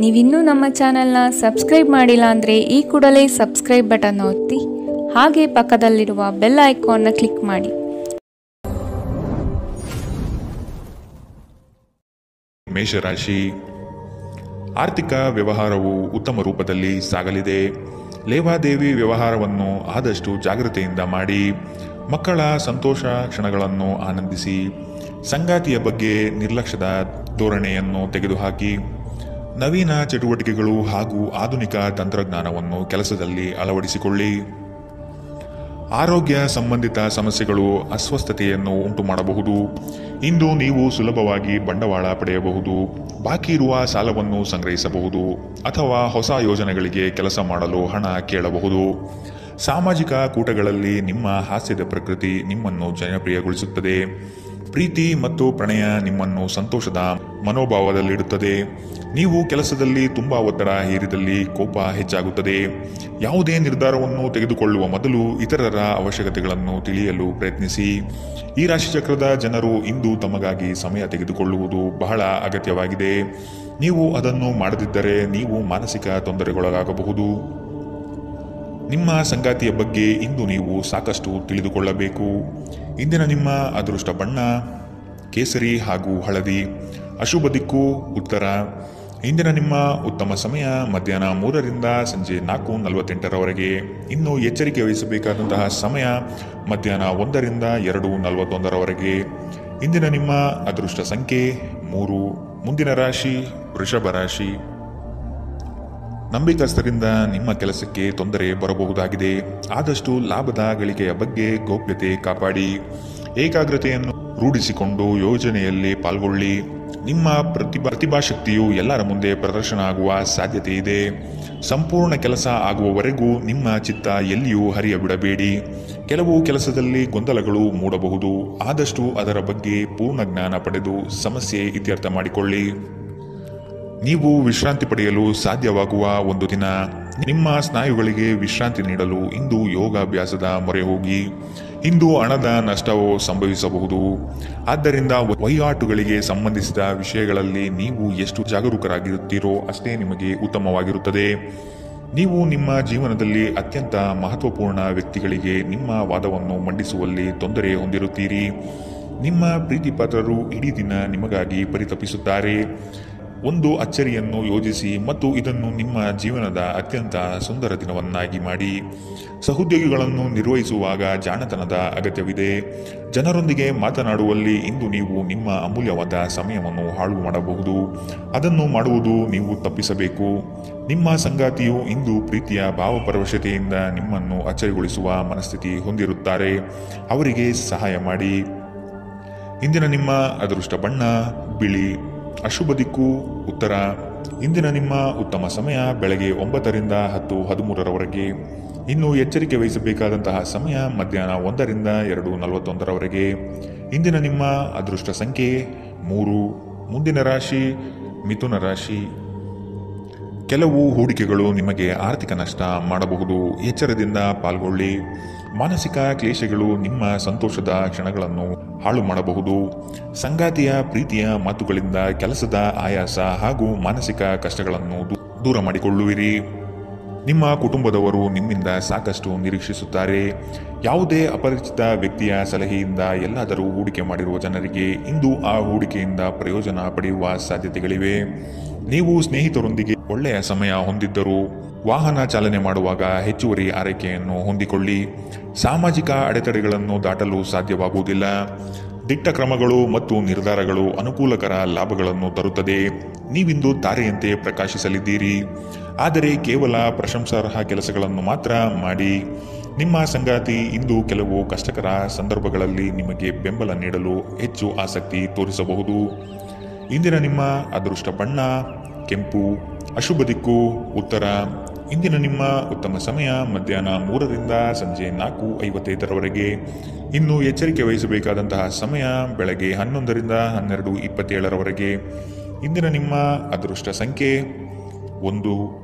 ನೀವಿನ್ನೂ ನಮ್ಮ ಚಾನೆಲ್ನ ಸಬ್ಸ್ಕ್ರೈಬ್ ಮಾಡಿಲ್ಲ ಅಂದರೆ ಈ ಕೂಡಲೇ ಸಬ್ಸ್ಕ್ರೈಬ್ ಬಟನ್ ಒತ್ತಿ ಹಾಗೆ ಪಕ್ಕದಲ್ಲಿರುವ ಬೆಲ್ ಐಕಾನ್ನ ಕ್ಲಿಕ್ ಮಾಡಿ. ಮೇಷರಾಶಿ, ಆರ್ಥಿಕ ವ್ಯವಹಾರವು ಉತ್ತಮ ರೂಪದಲ್ಲಿ ಸಾಗಲಿದೆ. ಲೇವಾದೇವಿ ವ್ಯವಹಾರವನ್ನು ಆದಷ್ಟು ಜಾಗ್ರತೆಯಿಂದ ಮಾಡಿ. ಮಕ್ಕಳ ಸಂತೋಷ ಕ್ಷಣಗಳನ್ನು ಆನಂದಿಸಿ. ಸಂಗಾತಿಯ ಬಗ್ಗೆ ನಿರ್ಲಕ್ಷ್ಯದ ಧೋರಣೆಯನ್ನು ತೆಗೆದುಹಾಕಿ. ನವೀನ ಚಟುವಟಿಕೆಗಳು ಹಾಗೂ ಆಧುನಿಕ ತಂತ್ರಜ್ಞಾನವನ್ನು ಕೆಲಸದಲ್ಲಿ ಅಳವಡಿಸಿಕೊಳ್ಳಿ. ಆರೋಗ್ಯ ಸಂಬಂಧಿತ ಸಮಸ್ಯೆಗಳು ಅಸ್ವಸ್ಥತೆಯನ್ನು ಉಂಟು ಮಾಡಬಹುದು. ಇಂದು ನೀವು ಸುಲಭವಾಗಿ ಬಂಡವಾಳ ಪಡೆಯಬಹುದು. ಬಾಕಿ ಇರುವ ಸಾಲವನ್ನು ಸಂಗ್ರಹಿಸಬಹುದು ಅಥವಾ ಹೊಸ ಯೋಜನೆಗಳಿಗೆ ಕೆಲಸ ಮಾಡಲು ಹಣ ಕೇಳಬಹುದು. ಸಾಮಾಜಿಕ ಕೂಟಗಳಲ್ಲಿ ನಿಮ್ಮ ಹಾಸ್ಯದ ಪ್ರಕೃತಿ ನಿಮ್ಮನ್ನು ಜನಪ್ರಿಯಗೊಳಿಸುತ್ತದೆ. ಪ್ರೀತಿ ಮತ್ತು ಪ್ರಣಯ ನಿಮ್ಮನ್ನು ಸಂತೋಷದ ಮನೋಭಾವದಲ್ಲಿಡುತ್ತದೆ. ನೀವು ಕೆಲಸದಲ್ಲಿ ತುಂಬಾ ಒತ್ತಡ ಹೇರಿದಲ್ಲಿ ಕೋಪ ಹೆಚ್ಚಾಗುತ್ತದೆ. ಯಾವುದೇ ನಿರ್ಧಾರವನ್ನು ತೆಗೆದುಕೊಳ್ಳುವ ಮೊದಲು ಇತರರ ಅವಶ್ಯಕತೆಗಳನ್ನು ತಿಳಿಯಲು ಪ್ರಯತ್ನಿಸಿ. ಈ ರಾಶಿಚಕ್ರದ ಜನರು ಇಂದು ತಮಗಾಗಿ ಸಮಯ ತೆಗೆದುಕೊಳ್ಳುವುದು ಬಹಳ ಅಗತ್ಯವಾಗಿದೆ. ನೀವು ಅದನ್ನು ಮಾಡದಿದ್ದರೆ ನೀವು ಮಾನಸಿಕ ತೊಂದರೆಗೊಳಗಾಗಬಹುದು. ನಿಮ್ಮ ಸಂಗಾತಿಯ ಬಗ್ಗೆ ಇಂದು ನೀವು ಸಾಕಷ್ಟು ತಿಳಿದುಕೊಳ್ಳಬೇಕು. ಇಂದಿನ ನಿಮ್ಮ ಅದೃಷ್ಟ ಬಣ್ಣ ಕೇಸರಿ ಹಾಗೂ ಹಳದಿ. ಅಶುಭ ದಿಕ್ಕು ಉತ್ತರ. ಇಂದಿನ ನಿಮ್ಮ ಉತ್ತಮ ಸಮಯ ಮಧ್ಯಾಹ್ನ 3ರಿಂದ ಸಂಜೆ 4:48ರವರೆಗೆ. ಇನ್ನು ಎಚ್ಚರಿಕೆ ವಹಿಸಬೇಕಾದಂತಹ ಸಮಯ ಮಧ್ಯಾಹ್ನ 1ರಿಂದ 2:41ರವರೆಗೆ. ಇಂದಿನ ನಿಮ್ಮ ಅದೃಷ್ಟ ಸಂಖ್ಯೆ 3. ಮುಂದಿನ ರಾಶಿ ವೃಷಭ ರಾಶಿ. ನಂಬಿಕಸ್ಥರಿಂದ ನಿಮ್ಮ ಕೆಲಸಕ್ಕೆ ತೊಂದರೆ ಬರಬಹುದಾಗಿದೆ. ಆದಷ್ಟು ಲಾಭದ ಗಳಿಕೆಯ ಬಗ್ಗೆ ಗೌಪ್ಯತೆ ಕಾಪಾಡಿ. ಏಕಾಗ್ರತೆಯನ್ನು ರೂಢಿಸಿಕೊಂಡು ಯೋಜನೆಯಲ್ಲಿ ಪಾಲ್ಗೊಳ್ಳಿ. ನಿಮ್ಮ ಪ್ರತಿಭಾಶಕ್ತಿಯು ಎಲ್ಲರ ಮುಂದೆ ಪ್ರದರ್ಶನ ಆಗುವ ಸಾಧ್ಯತೆ ಇದೆ. ಸಂಪೂರ್ಣ ಕೆಲಸ ಆಗುವವರೆಗೂ ನಿಮ್ಮ ಚಿತ್ತ ಎಲ್ಲಿಯೂ ಹರಿಯಬಿಡಬೇಡಿ. ಕೆಲವು ಕೆಲಸದಲ್ಲಿ ಗೊಂದಲಗಳು ಮೂಡಬಹುದು. ಆದಷ್ಟು ಅದರ ಬಗ್ಗೆ ಪೂರ್ಣ ಜ್ಞಾನ ಪಡೆದು ಸಮಸ್ಯೆ ಇತ್ಯರ್ಥ ಮಾಡಿಕೊಳ್ಳಿ. ನೀವು ವಿಶ್ರಾಂತಿ ಪಡೆಯಲು ಸಾಧ್ಯವಾಗುವ ಒಂದು ದಿನ. ನಿಮ್ಮ ಸ್ನಾಯುಗಳಿಗೆ ವಿಶ್ರಾಂತಿ ನೀಡಲು ಇಂದು ಯೋಗಾಭ್ಯಾಸದ ಮೊರೆ ಹೋಗಿ. ಇಂದು ಹಣದ ನಷ್ಟವು ಸಂಭವಿಸಬಹುದು. ಆದ್ದರಿಂದ ವಹಿವಾಟುಗಳಿಗೆ ಸಂಬಂಧಿಸಿದ ವಿಷಯಗಳಲ್ಲಿ ನೀವು ಎಷ್ಟು ಜಾಗರೂಕರಾಗಿರುತ್ತೀರೋ ಅಷ್ಟೇ ನಿಮಗೆ ಉತ್ತಮವಾಗಿರುತ್ತದೆ. ನೀವು ನಿಮ್ಮ ಜೀವನದಲ್ಲಿ ಅತ್ಯಂತ ಮಹತ್ವಪೂರ್ಣ ವ್ಯಕ್ತಿಗಳಿಗೆ ನಿಮ್ಮ ವಾದವನ್ನು ಮಂಡಿಸುವಲ್ಲಿ ತೊಂದರೆ ಹೊಂದಿರುತ್ತೀರಿ. ನಿಮ್ಮ ಪ್ರೀತಿಪಾತ್ರರು ಇಡೀ ದಿನ ನಿಮಗಾಗಿ ಪರಿತಪಿಸುತ್ತಾರೆ. ಒಂದು ಅಚ್ಚರಿಯನ್ನು ಯೋಜಿಸಿ ಮತ್ತು ಇದನ್ನು ನಿಮ್ಮ ಜೀವನದ ಅತ್ಯಂತ ಸುಂದರ ದಿನವನ್ನಾಗಿ ಮಾಡಿ. ಸಹೋದ್ಯೋಗಿಗಳನ್ನು ನಿರ್ವಹಿಸುವಾಗ ಜಾಣತನದ ಅಗತ್ಯವಿದೆ. ಜನರೊಂದಿಗೆ ಮಾತನಾಡುವಲ್ಲಿ ಇಂದು ನೀವು ನಿಮ್ಮ ಅಮೂಲ್ಯವಾದ ಸಮಯವನ್ನು ಹಾಳು ಮಾಡಬಹುದು. ಅದನ್ನು ಮಾಡುವುದು ನೀವು ತಪ್ಪಿಸಬೇಕು. ನಿಮ್ಮ ಸಂಗಾತಿಯು ಇಂದು ಪ್ರೀತಿಯ ಭಾವಪರವಶತೆಯಿಂದ ನಿಮ್ಮನ್ನು ಅಚ್ಚರಿಗೊಳಿಸುವ ಮನಸ್ಥಿತಿ ಹೊಂದಿರುತ್ತಾರೆ. ಅವರಿಗೆ ಸಹಾಯ ಮಾಡಿ. ಇಂದಿನ ನಿಮ್ಮ ಅದೃಷ್ಟ ಬಣ್ಣ ಬಿಳಿ. ಅಶುಭ ದಿಕ್ಕು ಉತ್ತರ. ಇಂದಿನ ನಿಮ್ಮ ಉತ್ತಮ ಸಮಯ ಬೆಳಗ್ಗೆ 9ರಿಂದ 10:13ರವರೆಗೆ. ಇನ್ನು ಎಚ್ಚರಿಕೆ ವಹಿಸಬೇಕಾದಂತಹ ಸಮಯ ಮಧ್ಯಾಹ್ನ 1ರಿಂದ 2:41ರವರೆಗೆ. ಇಂದಿನ ನಿಮ್ಮ ಅದೃಷ್ಟ ಸಂಖ್ಯೆ 3. ಮುಂದಿನ ರಾಶಿ ಮಿಥುನ ರಾಶಿ. ಕೆಲವು ಹೂಡಿಕೆಗಳು ನಿಮಗೆ ಆರ್ಥಿಕ ನಷ್ಟ ಮಾಡಬಹುದು. ಎಚ್ಚರದಿಂದ ಪಾಲ್ಗೊಳ್ಳಿ. ಮಾನಸಿಕ ಕ್ಲೇಶಗಳು ನಿಮ್ಮ ಸಂತೋಷದ ಕ್ಷಣಗಳನ್ನು ಹಾಳು ಮಾಡಬಹುದು. ಸಂಗಾತಿಯ ಪ್ರೀತಿಯ ಮಾತುಗಳಿಂದ ಕೆಲಸದ ಆಯಾಸ ಹಾಗೂ ಮಾನಸಿಕ ಕಷ್ಟಗಳನ್ನು ದೂರ ಮಾಡಿಕೊಳ್ಳುವಿರಿ. ನಿಮ್ಮ ಕುಟುಂಬದವರು ನಿಮ್ಮಿಂದ ಸಾಕಷ್ಟು ನಿರೀಕ್ಷಿಸುತ್ತಾರೆ. ಯಾವುದೇ ಅಪರಿಚಿತ ವ್ಯಕ್ತಿಯ ಸಲಹೆಯಿಂದ ಎಲ್ಲಾದರೂ ಹೂಡಿಕೆ ಮಾಡಿರುವ ಜನರಿಗೆ ಇಂದು ಆ ಹೂಡಿಕೆಯಿಂದ ಪ್ರಯೋಜನ ಪಡೆಯುವ ಸಾಧ್ಯತೆಗಳಿವೆ. ನೀವು ಸ್ನೇಹಿತರೊಂದಿಗೆ ಒಳ್ಳೆಯ ಸಮಯ ಹೊಂದಿದ್ದರೂ ವಾಹನ ಚಾಲನೆ ಮಾಡುವಾಗ ಹೆಚ್ಚುವರಿ ಆರೈಕೆಯನ್ನು ಹೊಂದಿಕೊಳ್ಳಿ. ಸಾಮಾಜಿಕ ಅಡೆತಡೆಗಳನ್ನು ದಾಟಲು ಸಾಧ್ಯವಾಗುವುದಿಲ್ಲ. ದಿಟ್ಟ ಕ್ರಮಗಳು ಮತ್ತು ನಿರ್ಧಾರಗಳು ಅನುಕೂಲಕರ ಲಾಭಗಳನ್ನು ತರುತ್ತದೆ. ನೀವಿಂದು ತಾರೆಯಂತೆ ಪ್ರಕಾಶಿಸಲಿದ್ದೀರಿ. ಆದರೆ ಕೇವಲ ಪ್ರಶಂಸಾರ್ಹ ಕೆಲಸಗಳನ್ನು ಮಾತ್ರ ಮಾಡಿ. ನಿಮ್ಮ ಸಂಗಾತಿ ಇಂದು ಕೆಲವು ಕಷ್ಟಕರ ಸಂದರ್ಭಗಳಲ್ಲಿ ನಿಮಗೆ ಬೆಂಬಲ ನೀಡಲು ಹೆಚ್ಚು ಆಸಕ್ತಿ ತೋರಿಸಬಹುದು. ಇಂದಿನ ನಿಮ್ಮ ಅದೃಷ್ಟ ಬಣ್ಣ ಕೆಂಪು. ಅಶುಭ ದಿಕ್ಕು ಉತ್ತರ. ಇಂದಿನ ನಿಮ್ಮ ಉತ್ತಮ ಸಮಯ ಮಧ್ಯಾಹ್ನ 3ರಿಂದ ಸಂಜೆ 4:55ರವರೆಗೆ. ಇನ್ನು ಎಚ್ಚರಿಕೆ ವಹಿಸಬೇಕಾದಂತಹ ಸಮಯ ಬೆಳಗ್ಗೆ 11ರಿಂದ 12:27ರವರೆಗೆ. ಇಂದಿನ ನಿಮ್ಮ ಅದೃಷ್ಟ ಸಂಖ್ಯೆ 1.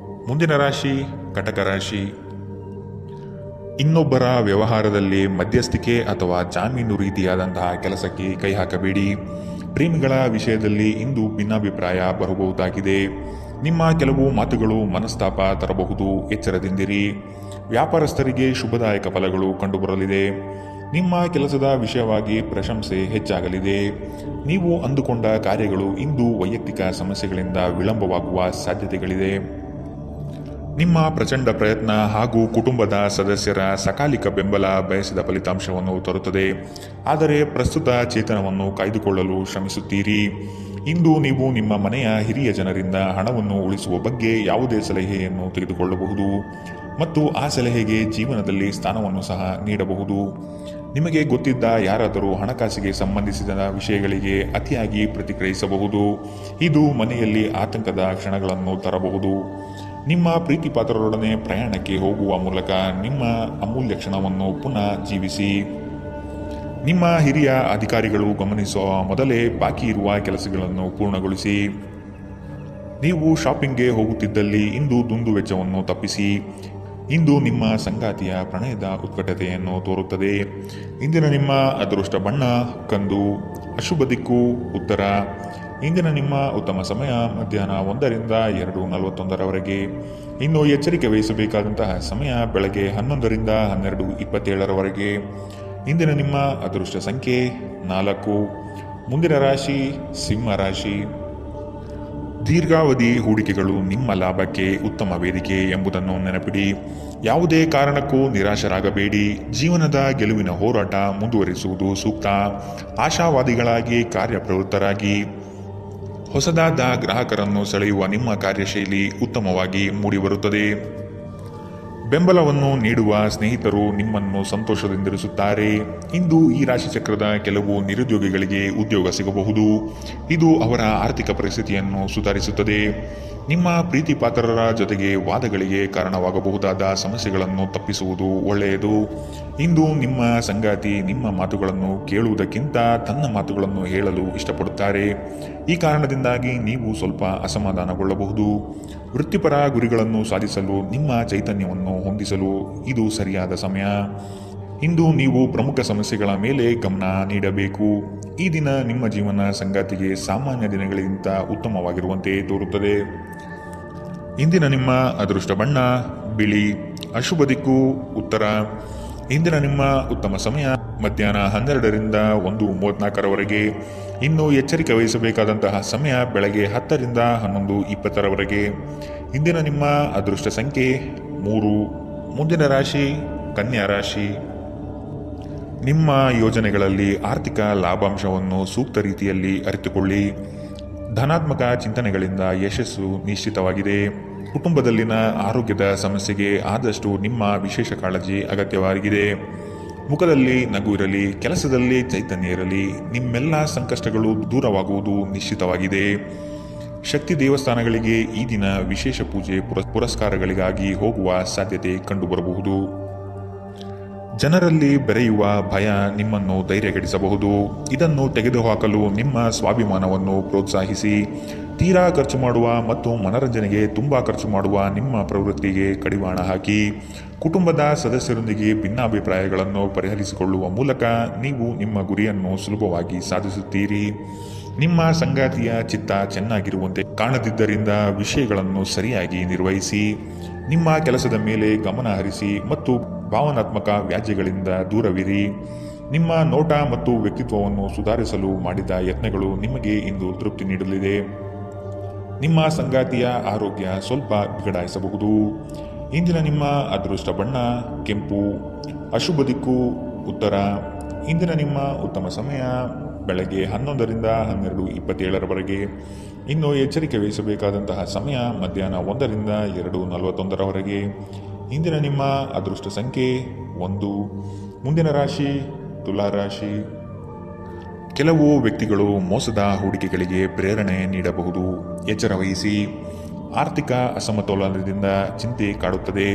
ಮುಂದಿನ ರಾಶಿ ಕಟಕ ರಾಶಿ. ಇನ್ನೊಬ್ಬರ ವ್ಯವಹಾರದಲ್ಲಿ ಮಧ್ಯಸ್ಥಿಕೆ ಅಥವಾ ಜಾಮೀನು ರೀತಿಯಾದಂತಹ ಕೆಲಸಕ್ಕೆ ಕೈ ಹಾಕಬೇಡಿ. ಪ್ರೇಮಿಗಳ ವಿಷಯದಲ್ಲಿ ಇಂದು ಭಿನ್ನಾಭಿಪ್ರಾಯ ಬರಬಹುದಾಗಿದೆ. ನಿಮ್ಮ ಕೆಲವು ಮಾತುಗಳು ಮನಸ್ತಾಪ ತರಬಹುದು, ಎಚ್ಚರದಿಂದಿರಿ. ವ್ಯಾಪಾರಸ್ಥರಿಗೆ ಶುಭದಾಯಕ ಫಲಗಳು ಕಂಡುಬರಲಿದೆ. ನಿಮ್ಮ ಕೆಲಸದ ವಿಷಯವಾಗಿ ಪ್ರಶಂಸೆ ಹೆಚ್ಚಾಗಲಿದೆ. ನೀವು ಅಂದುಕೊಂಡ ಕಾರ್ಯಗಳು ಇಂದು ವೈಯಕ್ತಿಕ ಸಮಸ್ಯೆಗಳಿಂದ ವಿಳಂಬವಾಗುವ ಸಾಧ್ಯತೆಗಳಿದೆ. ನಿಮ್ಮ ಪ್ರಚಂಡ ಪ್ರಯತ್ನ ಹಾಗೂ ಕುಟುಂಬದ ಸದಸ್ಯರ ಸಕಾಲಿಕ ಬೆಂಬಲ ಬಯಸಿದ ಫಲಿತಾಂಶವನ್ನು ತರುತ್ತದೆ. ಆದರೆ ಪ್ರಸ್ತುತ ಚೇತನವನ್ನು ಕಾಯ್ದುಕೊಳ್ಳಲು ಶ್ರಮಿಸುತ್ತೀರಿ. ಇಂದು ನೀವು ನಿಮ್ಮ ಮನೆಯ ಹಿರಿಯ ಜನರಿಂದ ಹಣವನ್ನು ಉಳಿಸುವ ಬಗ್ಗೆ ಯಾವುದೇ ಸಲಹೆಯನ್ನು ತೆಗೆದುಕೊಳ್ಳಬಹುದು ಮತ್ತು ಆ ಸಲಹೆಗೆ ಜೀವನದಲ್ಲಿ ಸ್ಥಾನವನ್ನು ಸಹ ನೀಡಬಹುದು. ನಿಮಗೆ ಗೊತ್ತಿದ್ದ ಯಾರಾದರೂ ಹಣಕಾಸಿಗೆ ಸಂಬಂಧಿಸಿದ ವಿಷಯಗಳಿಗೆ ಅತಿಯಾಗಿ ಪ್ರತಿಕ್ರಿಯಿಸಬಹುದು. ಇದು ಮನೆಯಲ್ಲಿ ಆತಂಕದ ಕ್ಷಣಗಳನ್ನು ತರಬಹುದು. ನಿಮ್ಮ ಪ್ರೀತಿಪಾತ್ರರೊಡನೆ ಪ್ರಯಾಣಕ್ಕೆ ಹೋಗುವ ಮೂಲಕ ನಿಮ್ಮ ಅಮೂಲ್ಯ ಕ್ಷಣವನ್ನು ಪುನಃ ಜೀವಿಸಿ. ನಿಮ್ಮ ಹಿರಿಯ ಅಧಿಕಾರಿಗಳು ಗಮನಿಸುವ ಮೊದಲೇ ಬಾಕಿ ಇರುವ ಕೆಲಸಗಳನ್ನು ಪೂರ್ಣಗೊಳಿಸಿ. ನೀವು ಶಾಪಿಂಗ್ಗೆ ಹೋಗುತ್ತಿದ್ದಲ್ಲಿ ಇಂದು ದುಂದುವೆಚ್ಚವನ್ನು ತಪ್ಪಿಸಿ. ಇಂದು ನಿಮ್ಮ ಸಂಗಾತಿಯ ಪ್ರಣಯದ ಉತ್ಕಟತೆಯನ್ನು ತೋರುತ್ತದೆ. ಇಂದಿನ ನಿಮ್ಮ ಅದೃಷ್ಟ ಬಣ್ಣ ಕಂದು, ಅಶುಭ ದಿಕ್ಕು ಉತ್ತರ. ಇಂದಿನ ನಿಮ್ಮ ಉತ್ತಮ ಸಮಯ ಮಧ್ಯಾಹ್ನ 1ರಿಂದ 2:41 ಇನ್ನು ಎಚ್ಚರಿಕೆ ವಹಿಸಬೇಕಾದಂತಹ ಸಮಯ ಬೆಳಗ್ಗೆ 11ರಿಂದ 12:27 ಇಂದಿನ ನಿಮ್ಮ ಅದೃಷ್ಟ ಸಂಖ್ಯೆ 4. ಮುಂದಿನ ರಾಶಿ ಸಿಂಹ ರಾಶಿ. ದೀರ್ಘಾವಧಿ ಹೂಡಿಕೆಗಳು ನಿಮ್ಮ ಲಾಭಕ್ಕೆ ಉತ್ತಮ ವೇದಿಕೆ ಎಂಬುದನ್ನು ನೆನಪಿಡಿ. ಯಾವುದೇ ಕಾರಣಕ್ಕೂ ನಿರಾಶರಾಗಬೇಡಿ. ಜೀವನದ ಗೆಲುವಿನ ಹೋರಾಟ ಮುಂದುವರಿಸುವುದು ಸೂಕ್ತ. ಆಶಾವಾದಿಗಳಾಗಿ ಕಾರ್ಯಪ್ರವೃತ್ತರಾಗಿ. ಹೊಸದಾದ ಗ್ರಾಹಕರನ್ನು ಸೆಳೆಯುವ ನಿಮ್ಮ ಕಾರ್ಯಶೈಲಿ ಉತ್ತಮವಾಗಿ ಮೂಡಿಬರುತ್ತದೆ. ಬೆಂಬಲವನ್ನು ನೀಡುವ ಸ್ನೇಹಿತರು ನಿಮ್ಮನ್ನು ಸಂತೋಷದಿಂದಿರಿಸುತ್ತಾರೆ. ಇಂದು ಈ ರಾಶಿಚಕ್ರದ ಕೆಲವು ನಿರುದ್ಯೋಗಿಗಳಿಗೆ ಉದ್ಯೋಗ ಸಿಗಬಹುದು. ಇದು ಅವರ ಆರ್ಥಿಕ ಪರಿಸ್ಥಿತಿಯನ್ನು ಸುಧಾರಿಸುತ್ತದೆ. ನಿಮ್ಮ ಪ್ರೀತಿಪಾತ್ರರ ಜೊತೆಗೆ ವಾದಗಳಿಗೆ ಕಾರಣವಾಗಬಹುದಾದ ಸಮಸ್ಯೆಗಳನ್ನು ತಪ್ಪಿಸುವುದು ಒಳ್ಳೆಯದು. ಇಂದು ನಿಮ್ಮ ಸಂಗಾತಿ ನಿಮ್ಮ ಮಾತುಗಳನ್ನು ಕೇಳುವುದಕ್ಕಿಂತ ತನ್ನ ಮಾತುಗಳನ್ನು ಹೇಳಲು ಇಷ್ಟಪಡುತ್ತಾರೆ. ಈ ಕಾರಣದಿಂದಾಗಿ ನೀವು ಸ್ವಲ್ಪ ಅಸಮಾಧಾನಗೊಳ್ಳಬಹುದು. ವೃತ್ತಿಪರ ಗುರಿಗಳನ್ನು ಸಾಧಿಸಲು ನಿಮ್ಮ ಚೈತನ್ಯವನ್ನು ಹೊಂದಿಸಲು ಇದು ಸರಿಯಾದ ಸಮಯ. ಇಂದು ನೀವು ಪ್ರಮುಖ ಸಮಸ್ಯೆಗಳ ಮೇಲೆ ಗಮನ ನೀಡಬೇಕು. ಈ ದಿನ ನಿಮ್ಮ ಜೀವನ ಸಂಗಾತಿಗೆ ಸಾಮಾನ್ಯ ದಿನಗಳಿಗಿಂತ ಉತ್ತಮವಾಗಿರುವಂತೆ ತೋರುತ್ತದೆ. ಇಂದಿನ ನಿಮ್ಮ ಅದೃಷ್ಟ ಬಣ್ಣ ಬಿಳಿ, ಅಶುಭ ದಿಕ್ಕು ಉತ್ತರ. ಇಂದಿನ ನಿಮ್ಮ ಉತ್ತಮ ಸಮಯ ಮಧ್ಯಾಹ್ನ 12ರಿಂದ 1:34 ಇನ್ನು ಎಚ್ಚರಿಕೆ ವಹಿಸಬೇಕಾದಂತಹ ಸಮಯ ಬೆಳಗ್ಗೆ 10ರಿಂದ 11:20 ಇಂದಿನ ನಿಮ್ಮ ಅದೃಷ್ಟ ಸಂಖ್ಯೆ 3. ಮುಂದಿನ ರಾಶಿ ಕನ್ಯಾ ರಾಶಿ. ನಿಮ್ಮ ಯೋಜನೆಗಳಲ್ಲಿ ಆರ್ಥಿಕ ಲಾಭಾಂಶವನ್ನು ಸೂಕ್ತ ರೀತಿಯಲ್ಲಿ ಅರಿತುಕೊಳ್ಳಿ. ಧನಾತ್ಮಕ ಚಿಂತನೆಗಳಿಂದ ಯಶಸ್ಸು ನಿಶ್ಚಿತವಾಗಿದೆ. ಕುಟುಂಬದಲ್ಲಿನ ಆರೋಗ್ಯದ ಸಮಸ್ಯೆಗೆ ಆದಷ್ಟು ನಿಮ್ಮ ವಿಶೇಷ ಕಾಳಜಿ ಅಗತ್ಯವಾಗಿದೆ. ಮುಖದಲ್ಲಿ ನಗು ಇರಲಿ, ಕೆಲಸದಲ್ಲಿ ಚೈತನ್ಯ ಇರಲಿ. ನಿಮ್ಮೆಲ್ಲ ಸಂಕಷ್ಟಗಳು ದೂರವಾಗುವುದು ನಿಶ್ಚಿತವಾಗಿದೆ. ಶಕ್ತಿ ದೇವಸ್ಥಾನಗಳಿಗೆ ಈ ದಿನ ವಿಶೇಷ ಪೂಜೆ ಪುರಸ್ಕಾರಗಳಿಗಾಗಿ ಹೋಗುವ ಸಾಧ್ಯತೆ ಕಂಡುಬರಬಹುದು. ಜನರಲ್ಲಿ ಬೆರೆಯುವ ಭಯ ನಿಮ್ಮನ್ನು ಧೈರ್ಯಗೆಡಿಸಬಹುದು. ಇದನ್ನು ತೆಗೆದುಹಾಕಲು ನಿಮ್ಮ ಸ್ವಾಭಿಮಾನವನ್ನು ಪ್ರೋತ್ಸಾಹಿಸಿ. ತೀರಾ ಖರ್ಚು ಮಾಡುವ ಮತ್ತು ಮನರಂಜನೆಗೆ ತುಂಬ ಖರ್ಚು ಮಾಡುವ ನಿಮ್ಮ ಪ್ರವೃತ್ತಿಗೆ ಕಡಿವಾಣ ಹಾಕಿ. ಕುಟುಂಬದ ಸದಸ್ಯರೊಂದಿಗೆ ಭಿನ್ನಾಭಿಪ್ರಾಯಗಳನ್ನು ಪರಿಹರಿಸಿಕೊಳ್ಳುವ ಮೂಲಕ ನೀವು ನಿಮ್ಮ ಗುರಿಯನ್ನು ಸುಲಭವಾಗಿ ಸಾಧಿಸುತ್ತೀರಿ. ನಿಮ್ಮ ಸಂಗಾತಿಯ ಚಿತ್ತ ಚೆನ್ನಾಗಿರುವಂತೆ ಕಾಣದಿದ್ದರಿಂದ ವಿಷಯಗಳನ್ನು ಸರಿಯಾಗಿ ನಿರ್ವಹಿಸಿ. ನಿಮ್ಮ ಕೆಲಸದ ಮೇಲೆ ಗಮನ ಹರಿಸಿ ಮತ್ತು ಭಾವನಾತ್ಮಕ ವ್ಯಾಜ್ಯಗಳಿಂದ ದೂರವಿರಿ. ನಿಮ್ಮ ನೋಟ ಮತ್ತು ವ್ಯಕ್ತಿತ್ವವನ್ನು ಸುಧಾರಿಸಲು ಮಾಡಿದ ಯತ್ನಗಳು ನಿಮಗೆ ಇಂದು ತೃಪ್ತಿ ನೀಡಲಿದೆ. ನಿಮ್ಮ ಸಂಗಾತಿಯ ಆರೋಗ್ಯ ಸ್ವಲ್ಪ ಬಿಗಡಾಯಿಸಬಹುದು. ಇಂದಿನ ನಿಮ್ಮ ಅದೃಷ್ಟ ಬಣ್ಣ ಕೆಂಪು, ಅಶುಭ ದಿಕ್ಕು ಉತ್ತರ. ಇಂದಿನ ನಿಮ್ಮ ಉತ್ತಮ ಸಮಯ ಬೆಳಗ್ಗೆ 11ರಿಂದ 12:27 ಇನ್ನು ಎಚ್ಚರಿಕೆ ವಹಿಸಬೇಕಾದಂತಹ ಸಮಯ ಮಧ್ಯಾಹ್ನ 1ರಿಂದ 2:41 ಇಂದಿನ ನಿಮ್ಮ ಅದೃಷ್ಟ ಸಂಖ್ಯೆ 1. ಮುಂದಿನ ರಾಶಿ ತುಲಾ ರಾಶಿ. ಕೆಲವು ವ್ಯಕ್ತಿಗಳು ಮೋಸದ ಹೂಡಿಕೆಗಳಿಗೆ ಪ್ರೇರಣೆ ನೀಡಬಹುದು. ಎಚ್ಚರ ವಹಿಸಿ. ಆರ್ಥಿಕ ಅಸಮತೋಲನದಿಂದ ಚಿಂತೆ ಕಾಡುತ್ತದೆ.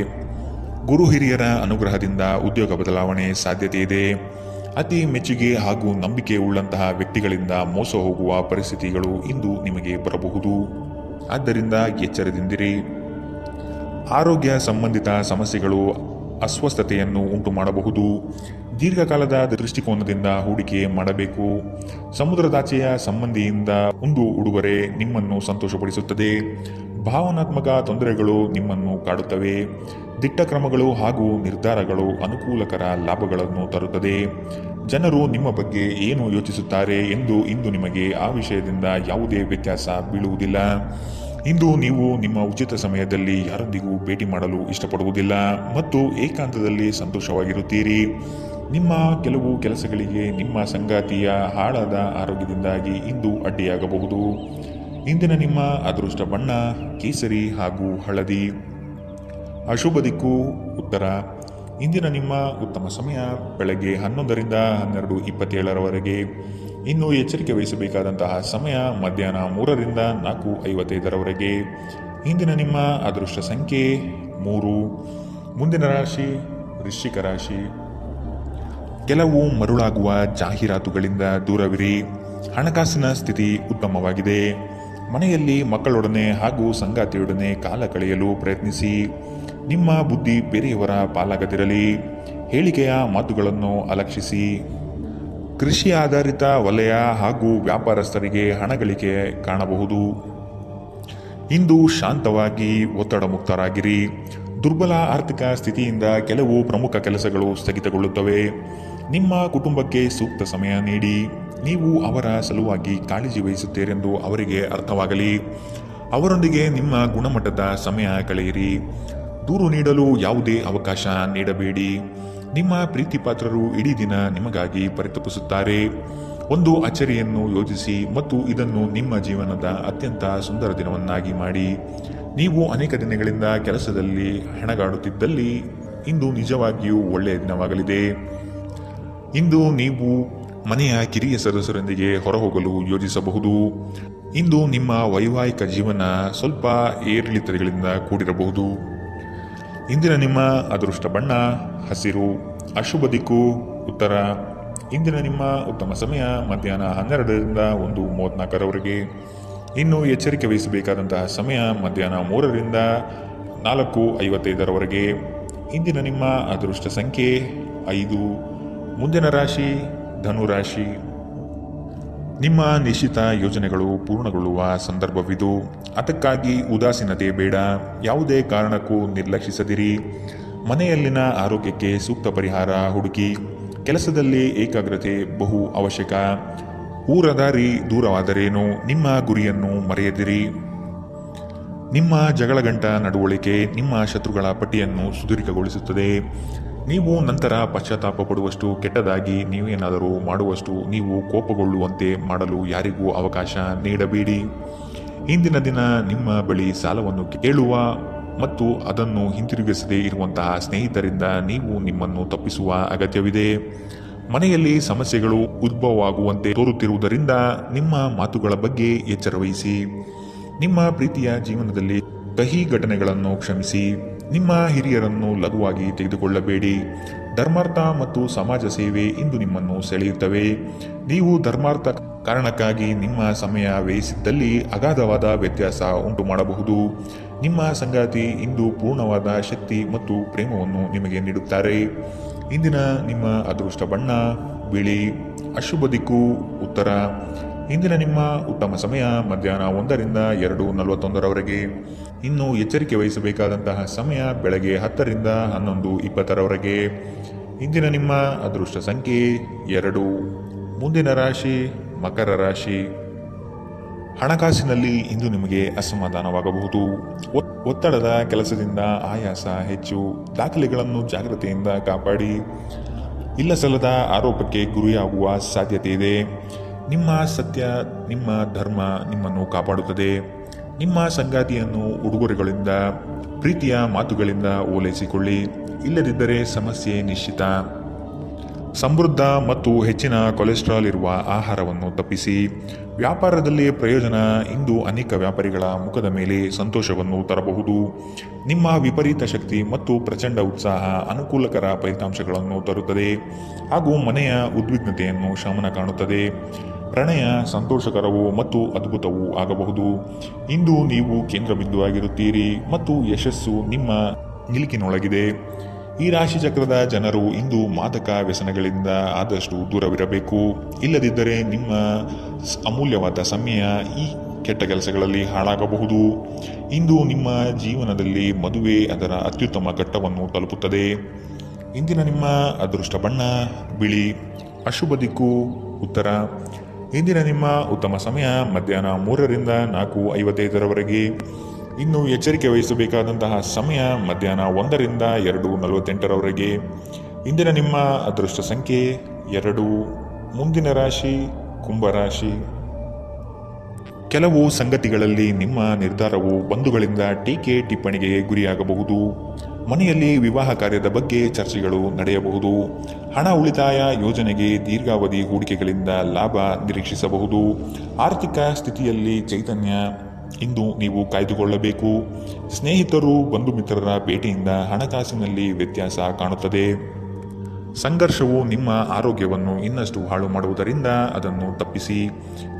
ಗುರು ಹಿರಿಯರ ಅನುಗ್ರಹದಿಂದ ಉದ್ಯೋಗ ಬದಲಾವಣೆ ಸಾಧ್ಯತೆ ಇದೆ. ಅತಿ ಮೆಚ್ಚುಗೆ ಹಾಗೂ ನಂಬಿಕೆ ಉಳ್ಳಂತಹ ವ್ಯಕ್ತಿಗಳಿಂದ ಮೋಸ ಹೋಗುವ ಪರಿಸ್ಥಿತಿಗಳು ಇಂದು ನಿಮಗೆ ಬರಬಹುದು. ಆದ್ದರಿಂದ ಎಚ್ಚರದಿಂದಿರಿ. ಆರೋಗ್ಯ ಸಂಬಂಧಿತ ಸಮಸ್ಯೆಗಳು ಅಸ್ವಸ್ಥತೆಯನ್ನು ಉಂಟು ಮಾಡಬಹುದು. ದೀರ್ಘಕಾಲದ ದೃಷ್ಟಿಕೋನದಿಂದ ಹೂಡಿಕೆ ಮಾಡಬೇಕು. ಸಮುದ್ರದಾಚೆಯ ಸಂಬಂಧಿಯಿಂದ ಒಂದು ಉಡುಗೊರೆ ನಿಮ್ಮನ್ನು ಸಂತೋಷಪಡಿಸುತ್ತದೆ. ಭಾವನಾತ್ಮಕ ತೊಂದರೆಗಳು ನಿಮ್ಮನ್ನು ಕಾಡುತ್ತವೆ. ದಿಟ್ಟ ಕ್ರಮಗಳು ಹಾಗೂ ನಿರ್ಧಾರಗಳು ಅನುಕೂಲಕರ ಲಾಭಗಳನ್ನು ತರುತ್ತದೆ. ಜನರು ನಿಮ್ಮ ಬಗ್ಗೆ ಏನು ಯೋಚಿಸುತ್ತಾರೆ ಎಂದು ಇಂದು ನಿಮಗೆ ಆ ವಿಷಯದಿಂದ ಯಾವುದೇ ವ್ಯತ್ಯಾಸ ಬೀಳುವುದಿಲ್ಲ. ಇಂದು ನೀವು ನಿಮ್ಮ ಉಚಿತ ಸಮಯದಲ್ಲಿ ಯಾರೊಂದಿಗೂ ಭೇಟಿ ಮಾಡಲು ಇಷ್ಟಪಡುವುದಿಲ್ಲ ಮತ್ತು ಏಕಾಂತದಲ್ಲಿ ಸಂತೋಷವಾಗಿರುತ್ತೀರಿ. ನಿಮ್ಮ ಕೆಲವು ಕೆಲಸಗಳಿಗೆ ನಿಮ್ಮ ಸಂಗಾತಿಯ ಹಾಳಾದ ಆರೋಗ್ಯದಿಂದಾಗಿ ಇಂದು ಅಡ್ಡಿಯಾಗಬಹುದು. ಇಂದಿನ ನಿಮ್ಮ ಅದೃಷ್ಟ ಬಣ್ಣ ಕೇಸರಿ ಹಾಗೂ ಹಳದಿ. ಅಶುಭ ದಿಕ್ಕು ಉತ್ತರ. ಇಂದಿನ ನಿಮ್ಮ ಉತ್ತಮ ಸಮಯ ಬೆಳಗ್ಗೆ 11ರಿಂದ 12:27 ಇನ್ನು ಎಚ್ಚರಿಕೆ ವಹಿಸಬೇಕಾದಂತಹ ಸಮಯ ಮಧ್ಯಾಹ್ನ 3ರಿಂದ 4:55 ಇಂದಿನ ನಿಮ್ಮ ಅದೃಷ್ಟ ಸಂಖ್ಯೆ 3. ಮುಂದಿನ ರಾಶಿ ವೃಶ್ಚಿಕ ರಾಶಿ. ಕೆಲವು ಮರುಳಾಗುವ ಜಾಹೀರಾತುಗಳಿಂದ ದೂರವಿರಿ. ಹಣಕಾಸಿನ ಸ್ಥಿತಿ ಉತ್ತಮವಾಗಿದೆ. ಮನೆಯಲ್ಲಿ ಮಕ್ಕಳೊಡನೆ ಹಾಗೂ ಸಂಗಾತಿಯೊಡನೆ ಕಾಲ ಕಳೆಯಲು ಪ್ರಯತ್ನಿಸಿ. ನಿಮ್ಮ ಬುದ್ಧಿ ಬೇರೆಯವರ ಪಾಲಾಗದಿರಲಿ. ಹೇಳಿಕೆಯ ಮಾತುಗಳನ್ನು ಅಲಕ್ಷಿಸಿ. ಕೃಷಿ ಆಧಾರಿತ ವಲಯ ಹಾಗೂ ವ್ಯಾಪಾರಸ್ಥರಿಗೆ ಹಣ ಗಳಿಕೆ ಕಾಣಬಹುದು. ಇಂದು ಶಾಂತವಾಗಿ ಒತ್ತಡ ಮುಕ್ತರಾಗಿರಿ. ದುರ್ಬಲ ಆರ್ಥಿಕ ಸ್ಥಿತಿಯಿಂದ ಕೆಲವು ಪ್ರಮುಖ ಕೆಲಸಗಳು ಸ್ಥಗಿತಗೊಳ್ಳುತ್ತವೆ. ನಿಮ್ಮ ಕುಟುಂಬಕ್ಕೆ ಸೂಕ್ತ ಸಮಯ ನೀಡಿ. ನೀವು ಅವರ ಸಲುವಾಗಿ ಕಾಳಜಿ ವಹಿಸುತ್ತೀರೆಂದು ಅವರಿಗೆ ಅರ್ಥವಾಗಲಿ. ಅವರೊಂದಿಗೆ ನಿಮ್ಮ ಗುಣಮಟ್ಟದ ಸಮಯ ಕಳೆಯಿರಿ. ದೂರು ನೀಡಲು ಯಾವುದೇ ಅವಕಾಶ ನೀಡಬೇಡಿ. ನಿಮ್ಮ ಪ್ರೀತಿ ಪಾತ್ರರು ಇಡೀ ದಿನ ನಿಮಗಾಗಿ ಪರಿತಪಿಸುತ್ತಾರೆ. ಒಂದು ಅಚ್ಚರಿಯನ್ನು ಯೋಜಿಸಿ ಮತ್ತು ಇದನ್ನು ನಿಮ್ಮ ಜೀವನದ ಅತ್ಯಂತ ಸುಂದರ ದಿನವನ್ನಾಗಿ ಮಾಡಿ. ನೀವು ಅನೇಕ ದಿನಗಳಿಂದ ಕೆಲಸದಲ್ಲಿ ಹೆಣಗಾಡುತ್ತಿದ್ದಲ್ಲಿ ಇಂದು ನಿಜವಾಗಿಯೂ ಒಳ್ಳೆಯ ದಿನವಾಗಲಿದೆ. ಇಂದು ನೀವು ಮನೆಯ ಕಿರಿಯ ಸದಸ್ಯರೊಂದಿಗೆ ಹೊರಹೋಗಲು ಯೋಜಿಸಬಹುದು. ಇಂದು ನಿಮ್ಮ ವೈವಾಹಿಕ ಜೀವನ ಸ್ವಲ್ಪ ಏರಿಳಿತಗಳಿಂದ ಕೂಡಿರಬಹುದು. ಇಂದಿನ ನಿಮ್ಮ ಅದೃಷ್ಟ ಬಣ್ಣ ಹಸಿರು. ಅಶುಭ ದಿಕ್ಕು ಉತ್ತರ. ಇಂದಿನ ನಿಮ್ಮ ಉತ್ತಮ ಸಮಯ ಮಧ್ಯಾಹ್ನ 12ರಿಂದ 1:34 ಇನ್ನು ಎಚ್ಚರಿಕೆ ವಹಿಸಬೇಕಾದಂತಹ ಸಮಯ ಮಧ್ಯಾಹ್ನ 3ರಿಂದ 4:55 ಇಂದಿನ ನಿಮ್ಮ ಅದೃಷ್ಟ ಸಂಖ್ಯೆ 5. ಮುಂದಿನ ರಾಶಿ ಧನುರಾಶಿ. ನಿಮ್ಮ ನಿಶ್ಚಿತ ಯೋಜನೆಗಳು ಪೂರ್ಣಗೊಳ್ಳುವ ಸಂದರ್ಭವಿದು. ಅದಕ್ಕಾಗಿ ಉದಾಸೀನತೆ ಬೇಡ. ಯಾವುದೇ ಕಾರಣಕ್ಕೂ ನಿರ್ಲಕ್ಷಿಸದಿರಿ. ಮನೆಯಲ್ಲಿನ ಆರೋಗ್ಯಕ್ಕೆ ಸೂಕ್ತ ಪರಿಹಾರ ಹುಡುಕಿ. ಕೆಲಸದಲ್ಲಿ ಏಕಾಗ್ರತೆ ಬಹು ಅವಶ್ಯಕ. ಊರದಾರಿ ದೂರವಾದರೇನು, ನಿಮ್ಮ ಗುರಿಯನ್ನು ಮರೆಯದಿರಿ. ನಿಮ್ಮ ಜಗಳಗಂಟ ನಡವಳಿಕೆ ನಿಮ್ಮ ಶತ್ರುಗಳ ಪಟ್ಟಿಯನ್ನು ಸುದೀರ್ಘಗೊಳಿಸುತ್ತದೆ. ನೀವು ನಂತರ ಪಶ್ಚಾತ್ತಾಪ ಪಡುವಷ್ಟು ಕೆಟ್ಟದಾಗಿ ನೀವೇನಾದರೂ ಮಾಡುವಷ್ಟು ನೀವು ಕೋಪಗೊಳ್ಳುವಂತೆ ಮಾಡಲು ಯಾರಿಗೂ ಅವಕಾಶ ನೀಡಬೇಡಿ. ಇಂದಿನ ದಿನ ನಿಮ್ಮ ಬಳಿ ಸಾಲವನ್ನು ಕೇಳುವ ಮತ್ತು ಅದನ್ನು ಹಿಂತಿರುಗಿಸದೇ ಇರುವಂತಹ ಸ್ನೇಹಿತರಿಂದ ನೀವು ನಿಮ್ಮನ್ನು ತಪ್ಪಿಸುವ ಅಗತ್ಯವಿದೆ. ಮನೆಯಲ್ಲಿ ಸಮಸ್ಯೆಗಳು ಉದ್ಭವವಾಗುವಂತೆ ತೋರುತ್ತಿರುವುದರಿಂದ ನಿಮ್ಮ ಮಾತುಗಳ ಬಗ್ಗೆ ಎಚ್ಚರ ವಹಿಸಿ. ನಿಮ್ಮ ಪ್ರೀತಿಯ ಜೀವನದಲ್ಲಿ ಕಹಿ ಘಟನೆಗಳನ್ನು ಕ್ಷಮಿಸಿ. ನಿಮ್ಮ ಹಿರಿಯರನ್ನು ಲಘುವಾಗಿ ತೆಗೆದುಕೊಳ್ಳಬೇಡಿ. ಧರ್ಮಾರ್ಥ ಮತ್ತು ಸಮಾಜ ಸೇವೆ ಇಂದು ನಿಮ್ಮನ್ನು ಸೆಳೆಯುತ್ತವೆ. ನೀವು ಧರ್ಮಾರ್ಥ ಕಾರಣಕ್ಕಾಗಿ ನಿಮ್ಮ ಸಮಯ ವ್ಯಯಿಸಿದ್ದಲ್ಲಿ ಅಗಾಧವಾದ ವ್ಯತ್ಯಾಸ ಉಂಟು ಮಾಡಬಹುದು. ನಿಮ್ಮ ಸಂಗಾತಿ ಇಂದು ಪೂರ್ಣವಾದ ಶಕ್ತಿ ಮತ್ತು ಪ್ರೇಮವನ್ನು ನಿಮಗೆ ನೀಡುತ್ತಾರೆ. ಇಂದಿನ ನಿಮ್ಮ ಅದೃಷ್ಟ ಬಣ್ಣ ಬಿಳಿ. ಅಶುಭ ದಿಕ್ಕು ಉತ್ತರ. ಇಂದಿನ ನಿಮ್ಮ ಉತ್ತಮ ಸಮಯ ಮಧ್ಯಾಹ್ನ 1ರಿಂದ 2:41 ಇನ್ನು ಎಚ್ಚರಿಕೆ ವಹಿಸಬೇಕಾದಂತಹ ಸಮಯ ಬೆಳಗ್ಗೆ 10ರಿಂದ 11:20 ಇಂದಿನ ನಿಮ್ಮ ಅದೃಷ್ಟ ಸಂಖ್ಯೆ 2. ಮುಂದಿನ ರಾಶಿ ಮಕರ ರಾಶಿ. ಹಣಕಾಸಿನಲ್ಲಿ ಇಂದು ನಿಮಗೆ ಅಸಮಾಧಾನವಾಗಬಹುದು. ಒತ್ತಡದ ಕೆಲಸದಿಂದ ಆಯಾಸ ಹೆಚ್ಚು. ದಾಖಲೆಗಳನ್ನು ಜಾಗ್ರತೆಯಿಂದ ಕಾಪಾಡಿ. ಇಲ್ಲಸಲ್ಲದ ಆರೋಪಕ್ಕೆ ಗುರಿಯಾಗುವ ಸಾಧ್ಯತೆ ಇದೆ. ನಿಮ್ಮ ಸತ್ಯ ನಿಮ್ಮ ಧರ್ಮ ನಿಮ್ಮನ್ನು ಕಾಪಾಡುತ್ತದೆ. ನಿಮ್ಮ ಸಂಗಾತಿಯನ್ನು ಉಡುಗೊರೆಗಳಿಂದ ಪ್ರೀತಿಯ ಮಾತುಗಳಿಂದ ಓಲೈಸಿಕೊಳ್ಳಿ. ಇಲ್ಲದಿದ್ದರೆ ಸಮಸ್ಯೆ ನಿಶ್ಚಿತ. ಸಮೃದ್ಧ ಮತ್ತು ಹೆಚ್ಚಿನ ಕೊಲೆಸ್ಟ್ರಾಲ್ ಇರುವ ಆಹಾರವನ್ನು ತಪ್ಪಿಸಿ. ವ್ಯಾಪಾರದಲ್ಲಿ ಪ್ರಯೋಜನ ಇಂದು ಅನೇಕ ವ್ಯಾಪಾರಿಗಳ ಮುಖದ ಮೇಲೆ ಸಂತೋಷವನ್ನು ತರಬಹುದು. ನಿಮ್ಮ ವಿಪರೀತ ಶಕ್ತಿ ಮತ್ತು ಪ್ರಚಂಡ ಉತ್ಸಾಹ ಅನುಕೂಲಕರ ಫಲಿತಾಂಶಗಳನ್ನು ತರುತ್ತದೆ ಹಾಗೂ ಮನೆಯ ಉದ್ವಿಗ್ನತೆಯನ್ನು ಶಮನ ಕಾಣುತ್ತದೆ. ಪ್ರಣಯ ಸಂತೋಷಕರವೂ ಮತ್ತು ಅದ್ಭುತವೂ ಆಗಬಹುದು. ಇಂದು ನೀವು ಕೇಂದ್ರ ಬಿಂದುವಾಗಿರುತ್ತೀರಿ ಮತ್ತು ಯಶಸ್ಸು ನಿಮ್ಮ ನಿಲುಕಿನೊಳಗಿದೆ. ಈ ರಾಶಿ ಚಕ್ರದ ಜನರು ಇಂದು ಮಾದಕ ವ್ಯಸನಗಳಿಂದ ಆದಷ್ಟು ದೂರವಿರಬೇಕು. ಇಲ್ಲದಿದ್ದರೆ ನಿಮ್ಮ ಅಮೂಲ್ಯವಾದ ಸಮಯ ಈ ಕೆಟ್ಟ ಕೆಲಸಗಳಲ್ಲಿ ಹಾಳಾಗಬಹುದು. ಇಂದು ನಿಮ್ಮ ಜೀವನದಲ್ಲಿ ಮದುವೆ ಅದರ ಅತ್ಯುತ್ತಮ ಘಟ್ಟವನ್ನು ತಲುಪುತ್ತದೆ. ಇಂದಿನ ನಿಮ್ಮ ಅದೃಷ್ಟ ಬಣ್ಣ ಬಿಳಿ. ಅಶುಭ ದಿಕ್ಕು ಉತ್ತರ. ಇಂದಿನ ನಿಮ್ಮ ಉತ್ತಮ ಸಮಯ ಮಧ್ಯಾಹ್ನ 3ರಿಂದ 4:55 ಇನ್ನು ಎಚ್ಚರಿಕೆ ವಹಿಸಬೇಕಾದಂತಹ ಸಮಯ ಮಧ್ಯಾಹ್ನ 1ರಿಂದ 2:48 ಇಂದಿನ ನಿಮ್ಮ ಅದೃಷ್ಟ ಸಂಖ್ಯೆ 2. ಮುಂದಿನ ರಾಶಿ ಕುಂಭರಾಶಿ. ಕೆಲವು ಸಂಗತಿಗಳಲ್ಲಿ ನಿಮ್ಮ ನಿರ್ಧಾರವು ಬಂಧುಗಳಿಂದ ಟೀಕೆ ಟಿಪ್ಪಣಿಗೆ ಗುರಿಯಾಗಬಹುದು. ಮನೆಯಲ್ಲಿ ವಿವಾಹ ಕಾರ್ಯದ ಬಗ್ಗೆ ಚರ್ಚೆಗಳು ನಡೆಯಬಹುದು. ಹಣ ಉಳಿತಾಯ ಯೋಜನೆಗೆ ದೀರ್ಘಾವಧಿ ಹೂಡಿಕೆಗಳಿಂದ ಲಾಭ ನಿರೀಕ್ಷಿಸಬಹುದು. ಆರ್ಥಿಕ ಸ್ಥಿತಿಯಲ್ಲಿ ಚೈತನ್ಯ ಇಂದು ನೀವು ಕಾಯ್ದುಕೊಳ್ಳಬೇಕು. ಸ್ನೇಹಿತರು ಬಂಧು ಮಿತ್ರರ ಭೇಟಿಯಿಂದ ಹಣಕಾಸಿನಲ್ಲಿ ವ್ಯತ್ಯಾಸ ಕಾಣುತ್ತದೆ. ಸಂಘರ್ಷವು ನಿಮ್ಮ ಆರೋಗ್ಯವನ್ನು ಇನ್ನಷ್ಟು ಹಾಳು ಮಾಡುವುದರಿಂದ ಅದನ್ನು ತಪ್ಪಿಸಿ.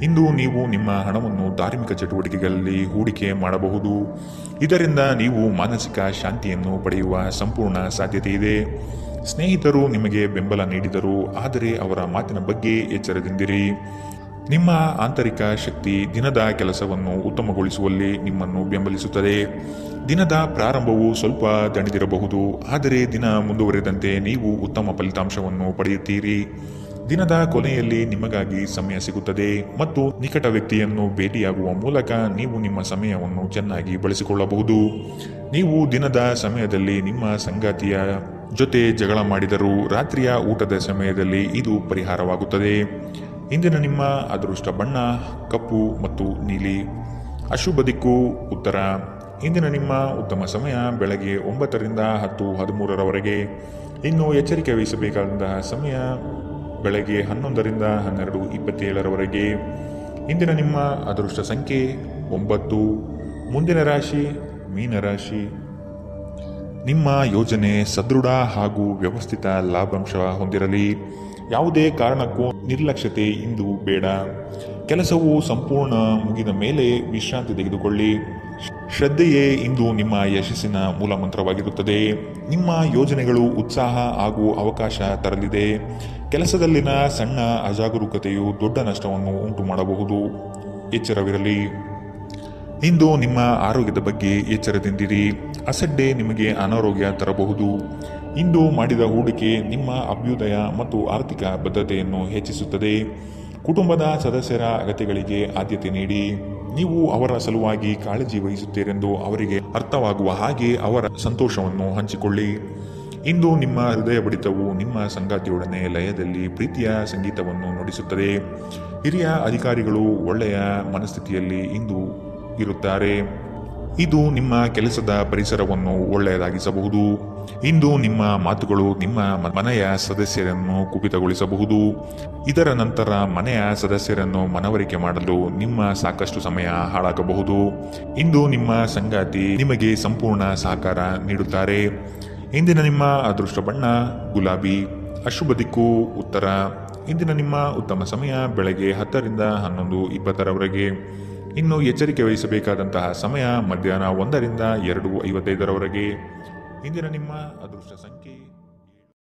ಇಂದು ನೀವು ನಿಮ್ಮ ಹಣವನ್ನು ಧಾರ್ಮಿಕ ಚಟುವಟಿಕೆಗಳಲ್ಲಿ ಹೂಡಿಕೆ ಮಾಡಬಹುದು. ಇದರಿಂದ ನೀವು ಮಾನಸಿಕ ಶಾಂತಿಯನ್ನು ಪಡೆಯುವ ಸಂಪೂರ್ಣ ಸಾಧ್ಯತೆ ಇದೆ. ಸ್ನೇಹಿತರು ನಿಮಗೆ ಬೆಂಬಲ ನೀಡಿದರು, ಆದರೆ ಅವರ ಮಾತಿನ ಬಗ್ಗೆ ಎಚ್ಚರದಿಂದಿರಿ. ನಿಮ್ಮ ಆಂತರಿಕ ಶಕ್ತಿ ದಿನದ ಕೆಲಸವನ್ನು ಉತ್ತಮಗೊಳಿಸುವಲ್ಲಿ ನಿಮ್ಮನ್ನು ಬೆಂಬಲಿಸುತ್ತದೆ. ದಿನದ ಪ್ರಾರಂಭವು ಸ್ವಲ್ಪ ದಣಿದಿರಬಹುದು, ಆದರೆ ದಿನ ಮುಂದುವರೆದಂತೆ ನೀವು ಉತ್ತಮ ಫಲಿತಾಂಶವನ್ನು ಪಡೆಯುತ್ತೀರಿ. ದಿನದ ಕೊನೆಯಲ್ಲಿ ನಿಮಗಾಗಿ ಸಮಯ ಸಿಗುತ್ತದೆ ಮತ್ತು ನಿಕಟ ವ್ಯಕ್ತಿಯನ್ನು ಭೇಟಿಯಾಗುವ ಮೂಲಕ ನೀವು ನಿಮ್ಮ ಸಮಯವನ್ನು ಚೆನ್ನಾಗಿ ಬಳಸಿಕೊಳ್ಳಬಹುದು. ನೀವು ದಿನದ ಸಮಯದಲ್ಲಿ ನಿಮ್ಮ ಸಂಗಾತಿಯ ಜೊತೆ ಜಗಳ ಮಾಡಿದರೂ ರಾತ್ರಿಯ ಊಟದ ಸಮಯದಲ್ಲಿ ಇದು ಪರಿಹಾರವಾಗುತ್ತದೆ. ಇಂದಿನ ನಿಮ್ಮ ಅದೃಷ್ಟ ಬಣ್ಣ ಕಪ್ಪು ಮತ್ತು ನೀಲಿ. ಅಶುಭ ದಿಕ್ಕು ಉತ್ತರ. ಇಂದಿನ ನಿಮ್ಮ ಉತ್ತಮ ಸಮಯ ಬೆಳಗ್ಗೆ 9ರಿಂದ 10:13 ಇನ್ನು ಎಚ್ಚರಿಕೆ ವಹಿಸಬೇಕಾದಂತಹ ಸಮಯ ಬೆಳಗ್ಗೆ 11ರಿಂದ 12:27 ಇಂದಿನ ನಿಮ್ಮ ಅದೃಷ್ಟ ಸಂಖ್ಯೆ 9. ಮುಂದಿನ ರಾಶಿ ಮೀನರಾಶಿ. ನಿಮ್ಮ ಯೋಜನೆ ಸದೃಢ ಹಾಗೂ ವ್ಯವಸ್ಥಿತ ಲಾಭಾಂಶ ಹೊಂದಿರಲಿ. ಯಾವುದೇ ಕಾರಣಕ್ಕೂ ನಿರ್ಲಕ್ಷ್ಯತೆ ಇಂದು ಬೇಡ. ಕೆಲಸವು ಸಂಪೂರ್ಣ ಮುಗಿದ ಮೇಲೆ ವಿಶ್ರಾಂತಿ ತೆಗೆದುಕೊಳ್ಳಿ. ಶ್ರದ್ಧೆಯೇ ಇಂದು ನಿಮ್ಮ ಯಶಸ್ಸಿನ ಮೂಲಮಂತ್ರವಾಗಿರುತ್ತದೆ. ನಿಮ್ಮ ಯೋಜನೆಗಳು ಉತ್ಸಾಹ ಹಾಗೂ ಅವಕಾಶ ತರಲಿದೆ. ಕೆಲಸದಲ್ಲಿನ ಸಣ್ಣ ಅಜಾಗರೂಕತೆಯು ದೊಡ್ಡ ನಷ್ಟವನ್ನು ಉಂಟು ಮಾಡಬಹುದು. ಎಚ್ಚರವಿರಲಿ. ಇಂದು ನಿಮ್ಮ ಆರೋಗ್ಯದ ಬಗ್ಗೆ ಎಚ್ಚರದಿಂದಿರಿ. ಅಸಡ್ಡೆ ನಿಮಗೆ ಅನಾರೋಗ್ಯ ತರಬಹುದು. ಇಂದು ಮಾಡಿದ ಹೂಡಿಕೆ ನಿಮ್ಮ ಅಭ್ಯುದಯ ಮತ್ತು ಆರ್ಥಿಕ ಬದ್ಧತೆಯನ್ನು ಹೆಚ್ಚಿಸುತ್ತದೆ. ಕುಟುಂಬದ ಸದಸ್ಯರ ಅಗತ್ಯಗಳಿಗೆ ಆದ್ಯತೆ ನೀಡಿ. ನೀವು ಅವರ ಸಲುವಾಗಿ ಕಾಳಜಿ ವಹಿಸುತ್ತೀರೆಂದು ಅವರಿಗೆ ಅರ್ಥವಾಗುವ ಹಾಗೆ ಅವರ ಸಂತೋಷವನ್ನು ಹಂಚಿಕೊಳ್ಳಿ. ಇಂದು ನಿಮ್ಮ ಹೃದಯ ಬಡಿತವು ನಿಮ್ಮ ಸಂಗಾತಿಯೊಡನೆ ಲಯದಲ್ಲಿ ಪ್ರೀತಿಯ ಸಂಗೀತವನ್ನು ನುಡಿಸುತ್ತದೆ. ಹಿರಿಯ ಅಧಿಕಾರಿಗಳು ಒಳ್ಳೆಯ ಮನಸ್ಥಿತಿಯಲ್ಲಿ ಇಂದು ಇರುತ್ತಾರೆ. ಇದು ನಿಮ್ಮ ಕೆಲಸದ ಪರಿಸರವನ್ನು ಒಳ್ಳೆಯದಾಗಿಸಬಹುದು. ಇಂದು ನಿಮ್ಮ ಮಾತುಗಳು ನಿಮ್ಮ ಮನೆಯ ಸದಸ್ಯರನ್ನು ಕುಪಿತಗೊಳಿಸಬಹುದು. ಇದರ ನಂತರ ಮನೆಯ ಸದಸ್ಯರನ್ನು ಮನವರಿಕೆ ಮಾಡಲು ನಿಮ್ಮ ಸಾಕಷ್ಟು ಸಮಯ ಹಾಳಾಗಬಹುದು. ಇಂದು ನಿಮ್ಮ ಸಂಗಾತಿ ನಿಮಗೆ ಸಂಪೂರ್ಣ ಸಹಕಾರ ನೀಡುತ್ತಾರೆ. ಇಂದಿನ ನಿಮ್ಮ ಅದೃಷ್ಟ ಬಣ್ಣ ಗುಲಾಬಿ. ಅಶುಭ ದಿಕ್ಕು ಉತ್ತರ. ಇಂದಿನ ನಿಮ್ಮ ಉತ್ತಮ ಸಮಯ ಬೆಳಗ್ಗೆ 10ರಿಂದ 11:20 ಇನ್ನು ಎಚ್ಚರಿಕೆ ವಹಿಸಬೇಕಾದಂತಹ ಸಮಯ ಮಧ್ಯಾಹ್ನ 1ರಿಂದ 2:55 ಇಂದಿನ ನಿಮ್ಮ ಅದೃಷ್ಟ ಸಂಖ್ಯೆ